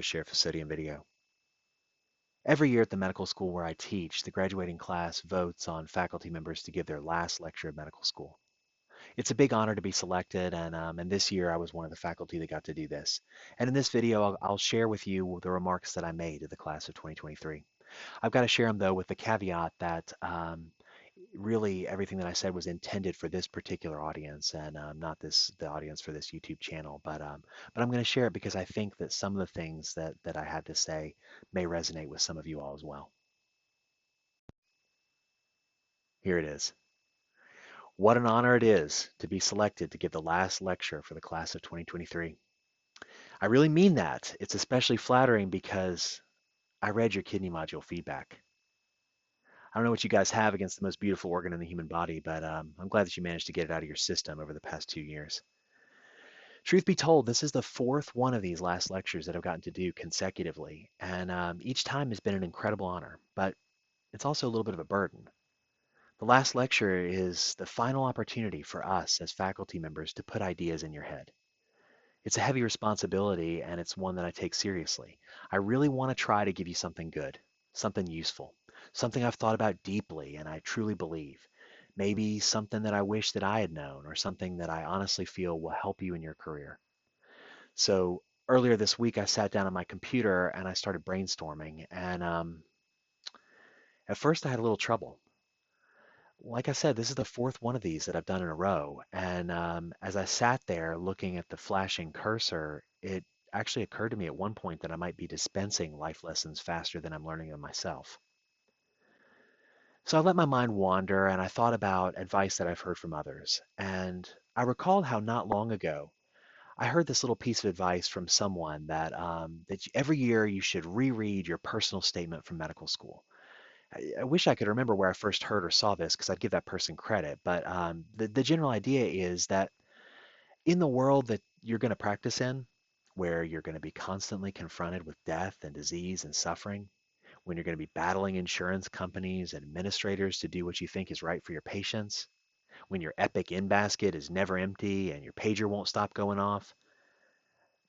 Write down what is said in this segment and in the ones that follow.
to share facility and video. Every year at the medical school where I teach, the graduating class votes on faculty members to give their last lecture of medical school. It's a big honor to be selected, and this year I was one of the faculty that got to do this. And in this video, I'll share with you the remarks that I made to the class of 2023. I've got to share them though with the caveat that really everything that I said was intended for this particular audience and not the audience for this YouTube channel. But I'm going to share it because I think that some of the things that I had to say may resonate with some of you all as well. Here it is. What an honor it is to be selected to give the last lecture for the class of 2023. I really mean that. It's especially flattering because I read your kidney module feedback. I don't know what you guys have against the most beautiful organ in the human body, but I'm glad that you managed to get it out of your system over the past 2 years. Truth be told, this is the fourth one of these last lectures that I've gotten to do consecutively, and each time has been an incredible honor, but it's also a little bit of a burden. The last lecture is the final opportunity for us as faculty members to put ideas in your head. It's a heavy responsibility, and it's one that I take seriously. I really want to try to give you something good, something useful, something I've thought about deeply and I truly believe. Maybe something that I wish that I had known, or something that I honestly feel will help you in your career. So earlier this week, I sat down on my computer and I started brainstorming. And at first, I had a little trouble. Like I said, this is the fourth one of these that I've done in a row. And as I sat there looking at the flashing cursor, it actually occurred to me at one point that I might be dispensing life lessons faster than I'm learning them myself. So I let my mind wander and I thought about advice that I've heard from others. And I recalled how not long ago I heard this little piece of advice from someone that every year you should reread your personal statement from medical school. I wish I could remember where I first heard or saw this because I'd give that person credit. But the general idea is that in the world that you're going to practice in, where you're going to be constantly confronted with death and disease and suffering, when you're going to be battling insurance companies and administrators to do what you think is right for your patients, when your Epic in basket is never empty and your pager won't stop going off,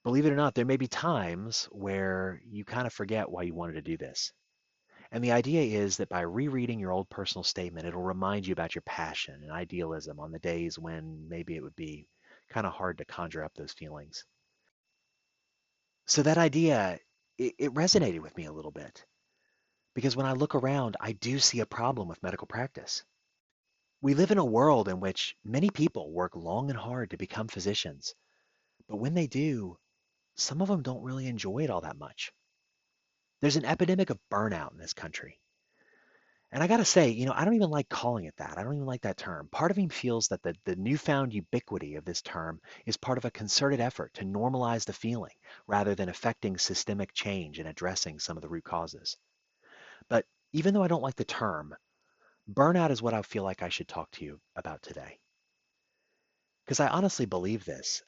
believe it or not, there may be times where you kind of forget why you wanted to do this. And the idea is that by rereading your old personal statement, it'll remind you about your passion and idealism on the days when maybe it would be kind of hard to conjure up those feelings. So that idea, it resonated with me a little bit because when I look around, I do see a problem with medical practice. We live in a world in which many people work long and hard to become physicians, but when they do, some of them don't really enjoy it all that much. There's an epidemic of burnout in this country. And I gotta say, I don't even like calling it that. I don't even like that term. Part of me feels that the newfound ubiquity of this term is part of a concerted effort to normalize the feeling rather than affecting systemic change and addressing some of the root causes. But even though I don't like the term, burnout is what I feel like I should talk to you about today. Because I honestly believe this.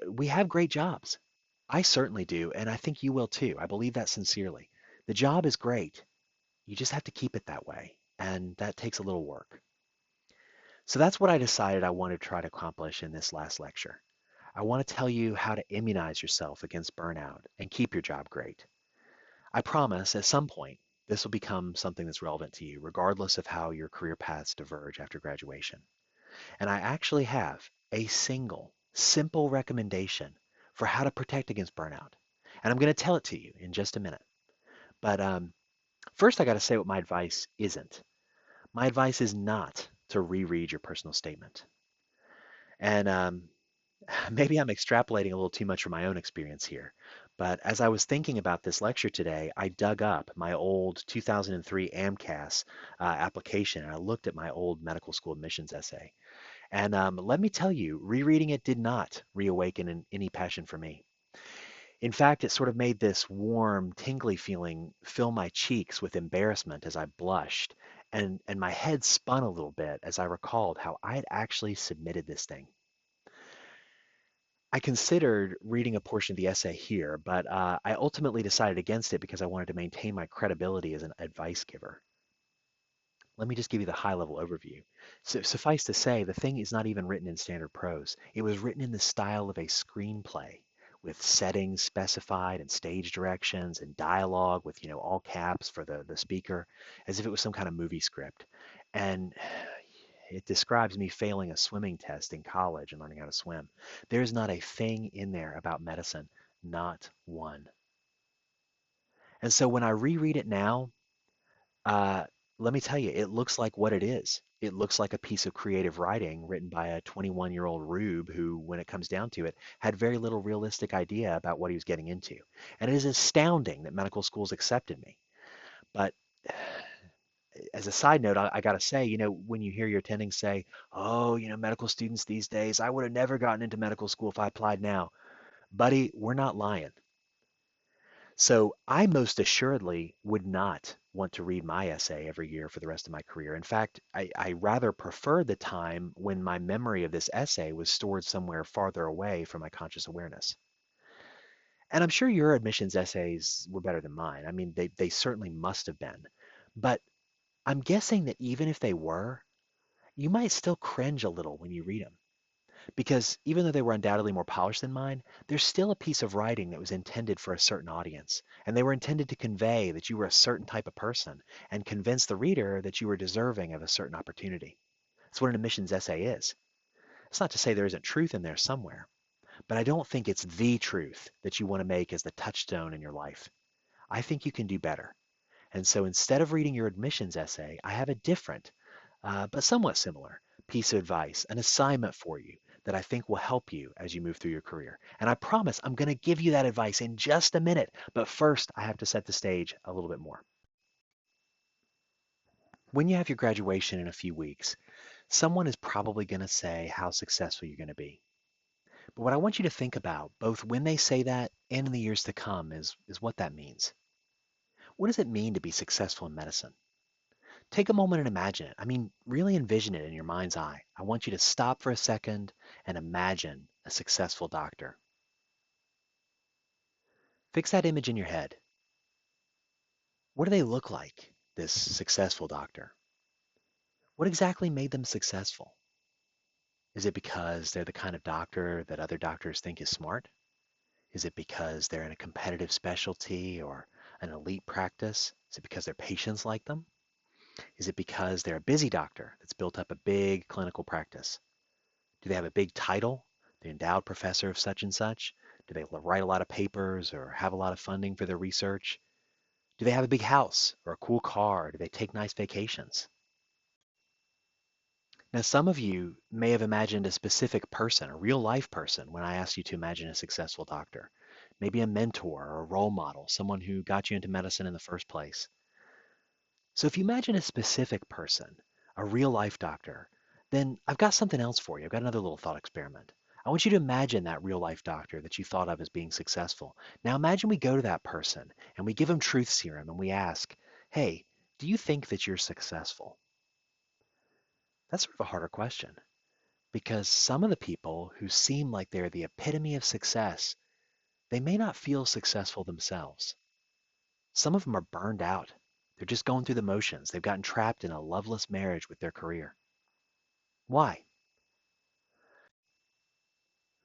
We have great jobs. I certainly do, and I think you will too. I believe that sincerely. The job is great. You just have to keep it that way, and that takes a little work. So that's what I decided I wanted to try to accomplish in this last lecture. I want to tell you how to immunize yourself against burnout and keep your job great. I promise at some point this will become something that's relevant to you, regardless of how your career paths diverge after graduation. And I actually have a single, simple recommendation for how to protect against burnout. And I'm going to tell it to you in just a minute. But first, I got to say what my advice isn't. My advice is not to reread your personal statement. And maybe I'm extrapolating a little too much from my own experience here. But as I was thinking about this lecture today, I dug up my old 2003 AMCAS application and I looked at my old medical school admissions essay. And let me tell you, rereading it did not reawaken any passion for me. In fact, it sort of made this warm, tingly feeling fill my cheeks with embarrassment as I blushed, and my head spun a little bit as I recalled how I had actually submitted this thing. I considered reading a portion of the essay here, but I ultimately decided against it because I wanted to maintain my credibility as an advice giver. Let me just give you the high-level overview. So, suffice to say, the thing is not even written in standard prose. It was written in the style of a screenplay, with settings specified and stage directions and dialogue with, all caps for the speaker, as if it was some kind of movie script. And it describes me failing a swimming test in college and learning how to swim. There's not a thing in there about medicine, not one. And so when I reread it now, uh, let me tell you, it looks like what it is. It looks like a piece of creative writing written by a 21-year-old rube who, when it comes down to it, had very little realistic idea about what he was getting into. And it is astounding that medical schools accepted me. But as a side note, I got to say, when you hear your attendings say, oh, medical students these days, I would have never gotten into medical school if I applied now. Buddy, we're not lying. So I most assuredly would not want to read my essay every year for the rest of my career. In fact, I rather prefer the time when my memory of this essay was stored somewhere farther away from my conscious awareness. And I'm sure your admissions essays were better than mine. I mean, they certainly must have been. But I'm guessing that even if they were, you might still cringe a little when you read them. Because even though they were undoubtedly more polished than mine, there's still a piece of writing that was intended for a certain audience. And they were intended to convey that you were a certain type of person and convince the reader that you were deserving of a certain opportunity. That's what an admissions essay is. It's not to say there isn't truth in there somewhere, but I don't think it's the truth that you want to make as the touchstone in your life. I think you can do better. And so instead of reading your admissions essay, I have a different, but somewhat similar piece of advice, an assignment for you that I think will help you as you move through your career. And I promise I'm going to give you that advice in just a minute. But first, I have to set the stage a little bit more. When you have your graduation in a few weeks, someone is probably going to say how successful you're going to be. But what I want you to think about, both when they say that and in the years to come, is what that means. What does it mean to be successful in medicine? Take a moment and imagine it. I mean, really envision it in your mind's eye. I want you to stop for a second and imagine a successful doctor. Fix that image in your head. What do they look like, this successful doctor? What exactly made them successful? Is it because they're the kind of doctor that other doctors think is smart? Is it because they're in a competitive specialty or an elite practice? Is it because their patients like them? Is it because they're a busy doctor that's built up a big clinical practice? Do they have a big title? The endowed professor of such and such? Do they write a lot of papers or have a lot of funding for their research? Do they have a big house or a cool car? Do they take nice vacations? Now, some of you may have imagined a specific person, a real life person, when I asked you to imagine a successful doctor. Maybe a mentor or a role model, someone who got you into medicine in the first place. So if you imagine a specific person, a real life doctor, then I've got something else for you. I've got another little thought experiment. I want you to imagine that real life doctor that you thought of as being successful. Now imagine we go to that person and we give him truth serum and we ask, hey, do you think that you're successful? That's sort of a harder question because some of the people who seem like they're the epitome of success, they may not feel successful themselves. Some of them are burned out. They're just going through the motions. They've gotten trapped in a loveless marriage with their career. Why?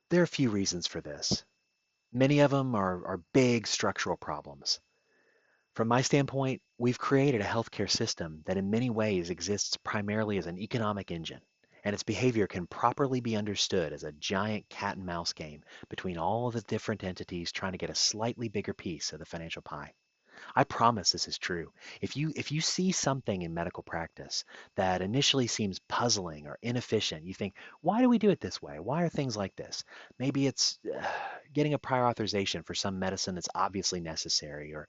There are a few reasons for this. Many of them are big structural problems. From my standpoint, we've created a healthcare system that in many ways exists primarily as an economic engine, and its behavior can properly be understood as a giant cat and mouse game between all of the different entities trying to get a slightly bigger piece of the financial pie. I promise this is true. If you see something in medical practice that initially seems puzzling or inefficient, you think, why do we do it this way? Why are things like this? Maybe it's getting a prior authorization for some medicine that's obviously necessary, or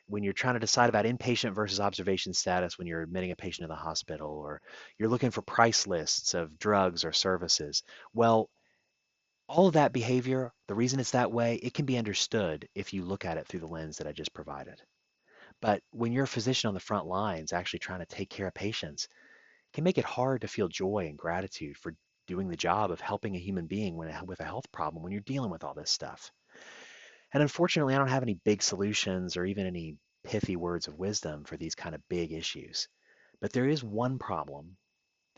when you're trying to decide about inpatient versus observation status when you're admitting a patient to the hospital, or you're looking for price lists of drugs or services. Well, all of that behavior, the reason it's that way, it can be understood if you look at it through the lens that I just provided. But when you're a physician on the front lines actually trying to take care of patients, it can make it hard to feel joy and gratitude for doing the job of helping a human being with a health problem when you're dealing with all this stuff. And unfortunately, I don't have any big solutions or even any pithy words of wisdom for these kind of big issues. But there is one problem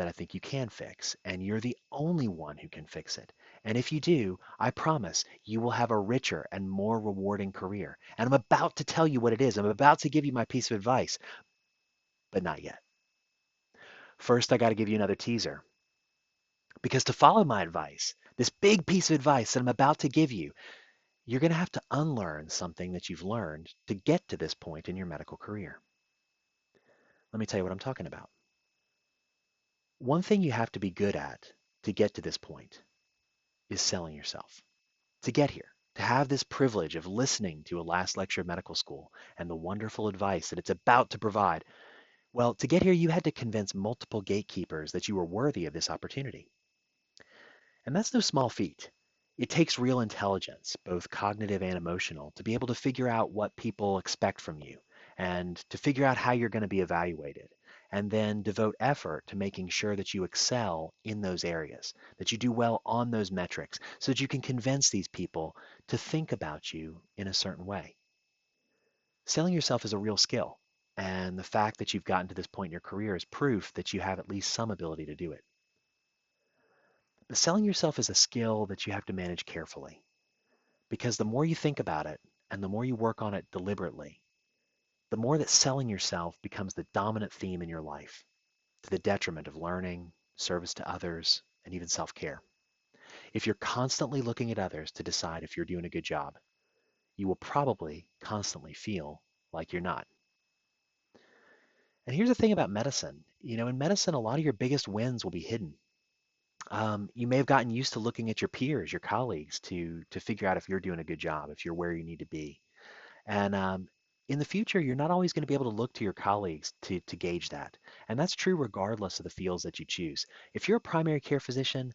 that I think you can fix, and you're the only one who can fix it. And if you do, I promise you will have a richer and more rewarding career. And I'm about to tell you what it is. I'm about to give you my piece of advice, but not yet. First, I got to give you another teaser. Because to follow my advice, this big piece of advice that I'm about to give you, you're going to have to unlearn something that you've learned to get to this point in your medical career. Let me tell you what I'm talking about. One thing you have to be good at to get to this point is selling yourself. To get here, to have this privilege of listening to a last lecture of medical school and the wonderful advice that it's about to provide, well, to get here, you had to convince multiple gatekeepers that you were worthy of this opportunity. And that's no small feat. It takes real intelligence, both cognitive and emotional, to be able to figure out what people expect from you and to figure out how you're going to be evaluated, and then devote effort to making sure that you excel in those areas, that you do well on those metrics, so that you can convince these people to think about you in a certain way. Selling yourself is a real skill, and the fact that you've gotten to this point in your career is proof that you have at least some ability to do it. But selling yourself is a skill that you have to manage carefully because the more you think about it and the more you work on it deliberately, the more that selling yourself becomes the dominant theme in your life to the detriment of learning, service to others, and even self-care. If you're constantly looking at others to decide if you're doing a good job, you will probably constantly feel like you're not. And here's the thing about medicine. In medicine, a lot of your biggest wins will be hidden. You may have gotten used to looking at your peers, your colleagues, to figure out if you're doing a good job, if you're where you need to be. And in the future, you're not always going to be able to look to your colleagues to gauge that. And that's true regardless of the fields that you choose. If you're a primary care physician,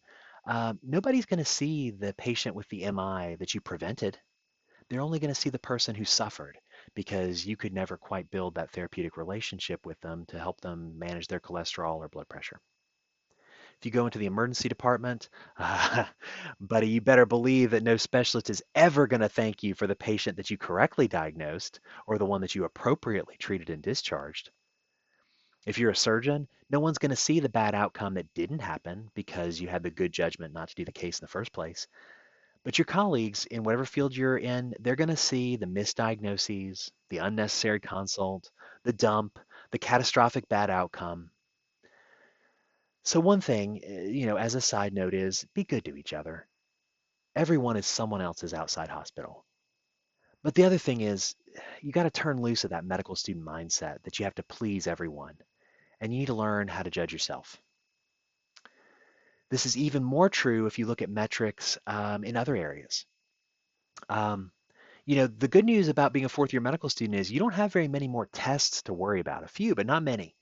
nobody's going to see the patient with the MI that you prevented. They're only going to see the person who suffered because you could never quite build that therapeutic relationship with them to help them manage their cholesterol or blood pressure. If you go into the emergency department, buddy, you better believe that no specialist is ever going to thank you for the patient that you correctly diagnosed or the one that you appropriately treated and discharged. If you're a surgeon, no one's going to see the bad outcome that didn't happen because you had the good judgment not to do the case in the first place. But your colleagues in whatever field you're in, they're going to see the misdiagnoses, the unnecessary consult, the dump, the catastrophic bad outcome. So one thing, as a side note is be good to each other. Everyone is someone else's outside hospital. But the other thing is you got to turn loose of that medical student mindset that you have to please everyone, and you need to learn how to judge yourself. This is even more true if you look at metrics in other areas. Um, the good news about being a fourth year medical student is you don't have very many more tests to worry about. A few, but not many.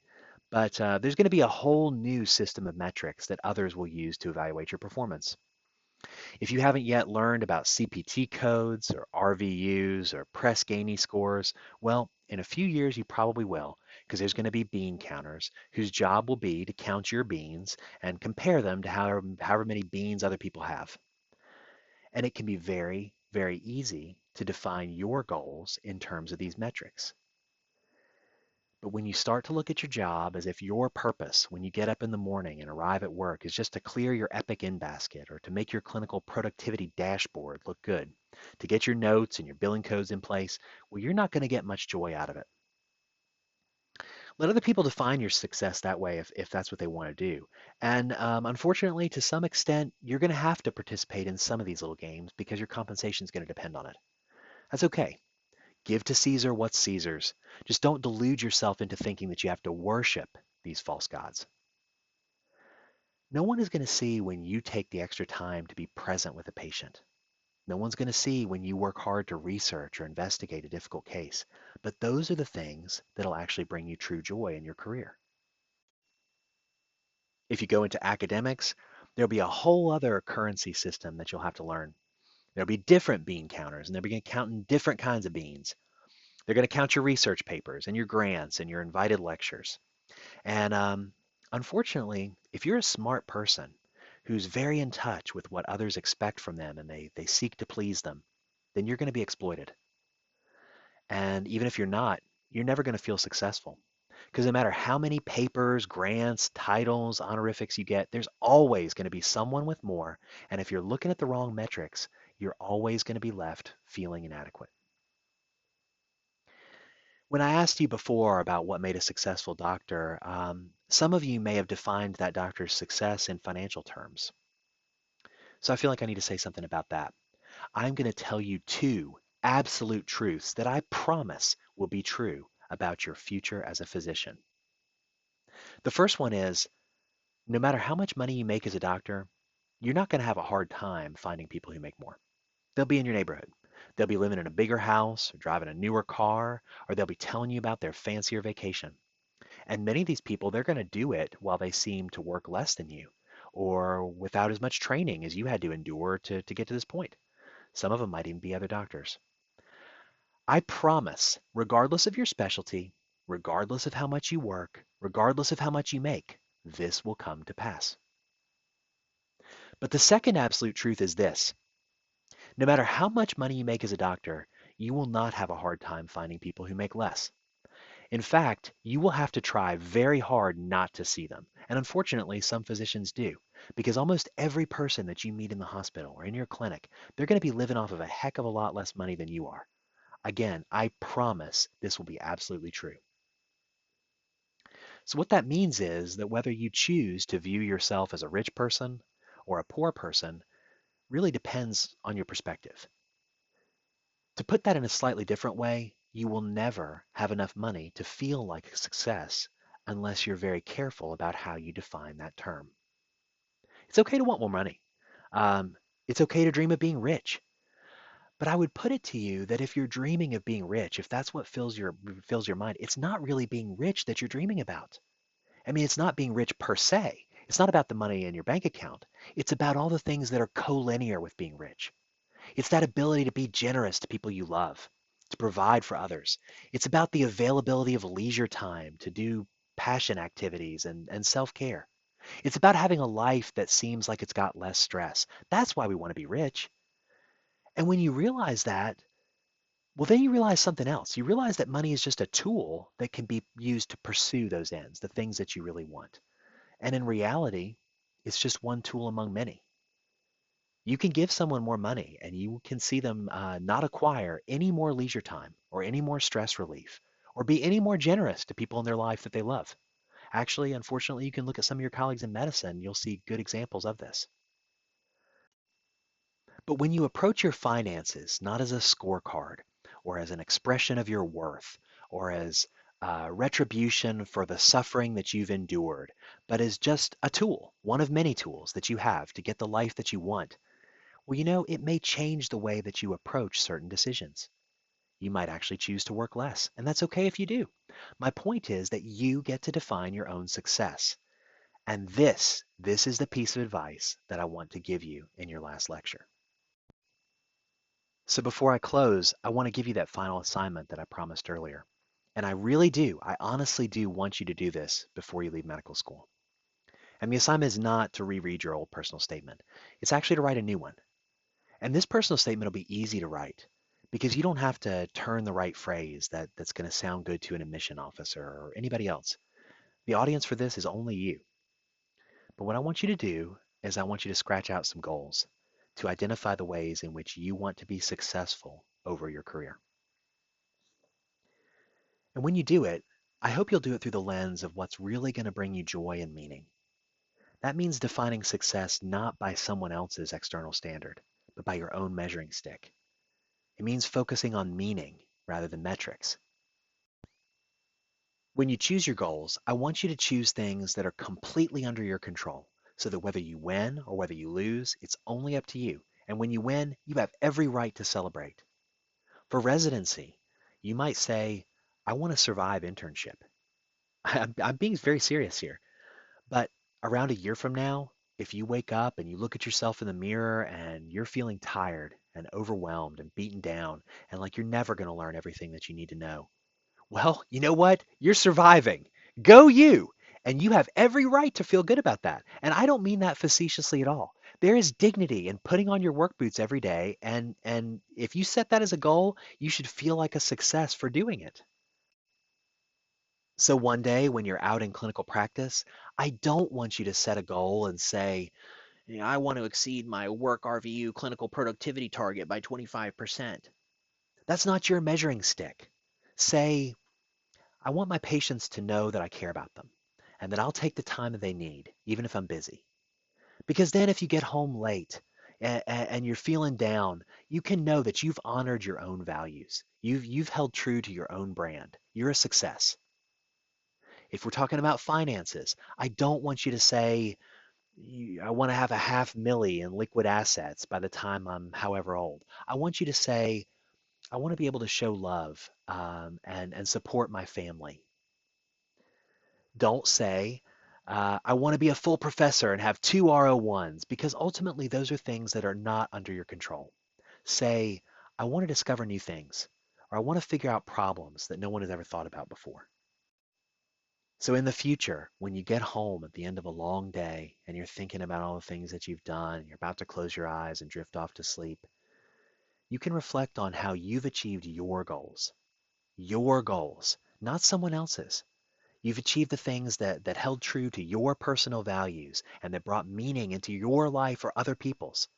But there's going to be a whole new system of metrics that others will use to evaluate your performance. If you haven't yet learned about CPT codes or RVUs or Press Ganey scores, well, in a few years you probably will, because there's going to be bean counters whose job will be to count your beans and compare them to however many beans other people have. And it can be very, very easy to define your goals in terms of these metrics. But when you start to look at your job as if your purpose when you get up in the morning and arrive at work is just to clear your Epic in basket or to make your clinical productivity dashboard look good, to get your notes and your billing codes in place, well, you're not going to get much joy out of it. Let other people define your success that way if that's what they want to do. And unfortunately, to some extent, you're going to have to participate in some of these little games because your compensation is going to depend on it. That's okay. Give to Caesar what's Caesar's. Just don't delude yourself into thinking that you have to worship these false gods. No one is going to see when you take the extra time to be present with a patient. No one's going to see when you work hard to research or investigate a difficult case. But those are the things that'll actually bring you true joy in your career. If you go into academics, there'll be a whole other currency system that you'll have to learn. There'll be different bean counters, and they'll be counting different kinds of beans. They're going to count your research papers and your grants and your invited lectures. And unfortunately, if you're a smart person who's very in touch with what others expect from them and they seek to please them, then you're going to be exploited. And even if you're not, you're never going to feel successful Because no matter how many papers, grants, titles, honorifics you get, there's always going to be someone with more. And if you're looking at the wrong metrics, you're always going to be left feeling inadequate. When I asked you before about what made a successful doctor, some of you may have defined that doctor's success in financial terms. So I feel like I need to say something about that. I'm going to tell you two absolute truths that I promise will be true about your future as a physician. The first one is no matter how much money you make as a doctor, you're not going to have a hard time finding people who make more. They'll be in your neighborhood. They'll be living in a bigger house, or driving a newer car, or they'll be telling you about their fancier vacation. And many of these people, they're going to do it while they seem to work less than you, or without as much training as you had to endure to get to this point. Some of them might even be other doctors. I promise, regardless of your specialty, regardless of how much you work, regardless of how much you make, this will come to pass. But the second absolute truth is this. No matter how much money you make as a doctor, you will not have a hard time finding people who make less. In fact, you will have to try very hard not to see them. And unfortunately, some physicians do, because almost every person that you meet in the hospital or in your clinic, they're going to be living off of a heck of a lot less money than you are. Again, I promise this will be absolutely true. So what that means is that whether you choose to view yourself as a rich person or a poor person really depends on your perspective. To put that in a slightly different way, you will never have enough money to feel like a success unless you're very careful about how you define that term. It's okay to want more money. Um, it's okay to dream of being rich. But I would put it to you that if you're dreaming of being rich, if that's what fills your mind, it's not really being rich that you're dreaming about. I mean, it's not being rich per se. It's not about the money in your bank account. It's about all the things that are collinear with being rich. It's that ability to be generous to people you love, to provide for others. It's about the availability of leisure time to do passion activities and self-care. It's about having a life that seems like it's got less stress. That's why we want to be rich. And when you realize that, well, then you realize something else. You realize that money is just a tool that can be used to pursue those ends, the things that you really want. And in reality, it's just one tool among many. You can give someone more money and you can see them not acquire any more leisure time or any more stress relief or be any more generous to people in their life that they love. Actually, unfortunately, you can look at some of your colleagues in medicine, you'll see good examples of this. But when you approach your finances not as a scorecard or as an expression of your worth or as retribution for the suffering that you've endured, but as just a tool, one of many tools that you have to get the life that you want, well, it may change the way that you approach certain decisions. You might actually choose to work less, and that's okay if you do. My point is that you get to define your own success. And this is the piece of advice that I want to give you in your last lecture. So before I close, I want to give you that final assignment that I promised earlier. And I honestly do want you to do this before you leave medical school. And the assignment is not to reread your old personal statement. It's actually to write a new one. And this personal statement will be easy to write because you don't have to turn the right phrase that's going to sound good to an admission officer or anybody else. The audience for this is only you. But what I want you to do is I want you to scratch out some goals to identify the ways in which you want to be successful over your career. And when you do it, I hope you'll do it through the lens of what's really going to bring you joy and meaning. That means defining success not by someone else's external standard, but by your own measuring stick. It means focusing on meaning rather than metrics. When you choose your goals, I want you to choose things that are completely under your control so that whether you win or whether you lose, it's only up to you. And when you win, you have every right to celebrate. For residency, you might say, I want to survive internship. I'm being very serious here. But around a year from now, if you wake up and you look at yourself in the mirror and you're feeling tired and overwhelmed and beaten down and like you're never going to learn everything that you need to know, well, you know what? You're surviving. Go you. And you have every right to feel good about that. And I don't mean that facetiously at all. There is dignity in putting on your work boots every day. And if you set that as a goal, you should feel like a success for doing it. So one day when you're out in clinical practice, I don't want you to set a goal and say, I want to exceed my work RVU clinical productivity target by 25%. That's not your measuring stick. Say, I want my patients to know that I care about them and that I'll take the time that they need, even if I'm busy. Because then if you get home late and you're feeling down, you can know that you've honored your own values. You've held true to your own brand. You're a success. If we're talking about finances, I don't want you to say, I want to have a half milli in liquid assets by the time I'm however old. I want you to say, I want to be able to show love and support my family. Don't say, I want to be a full professor and have two R01s, because ultimately those are things that are not under your control. Say, I want to discover new things, or I want to figure out problems that no one has ever thought about before. So in the future, when you get home at the end of a long day and you're thinking about all the things that you've done, you're about to close your eyes and drift off to sleep, you can reflect on how you've achieved your goals, not someone else's. You've achieved the things that held true to your personal values and that brought meaning into your life or other people's.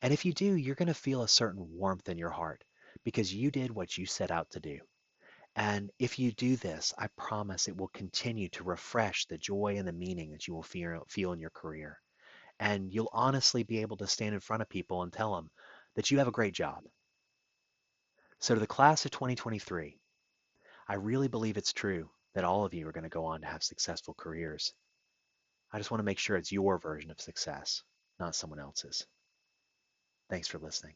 And if you do, you're going to feel a certain warmth in your heart because you did what you set out to do. And if you do this, I promise it will continue to refresh the joy and the meaning that you will feel in your career. And you'll honestly be able to stand in front of people and tell them that you have a great job. So to the class of 2023, I really believe it's true that all of you are going to go on to have successful careers. I just want to make sure it's your version of success, not someone else's. Thanks for listening.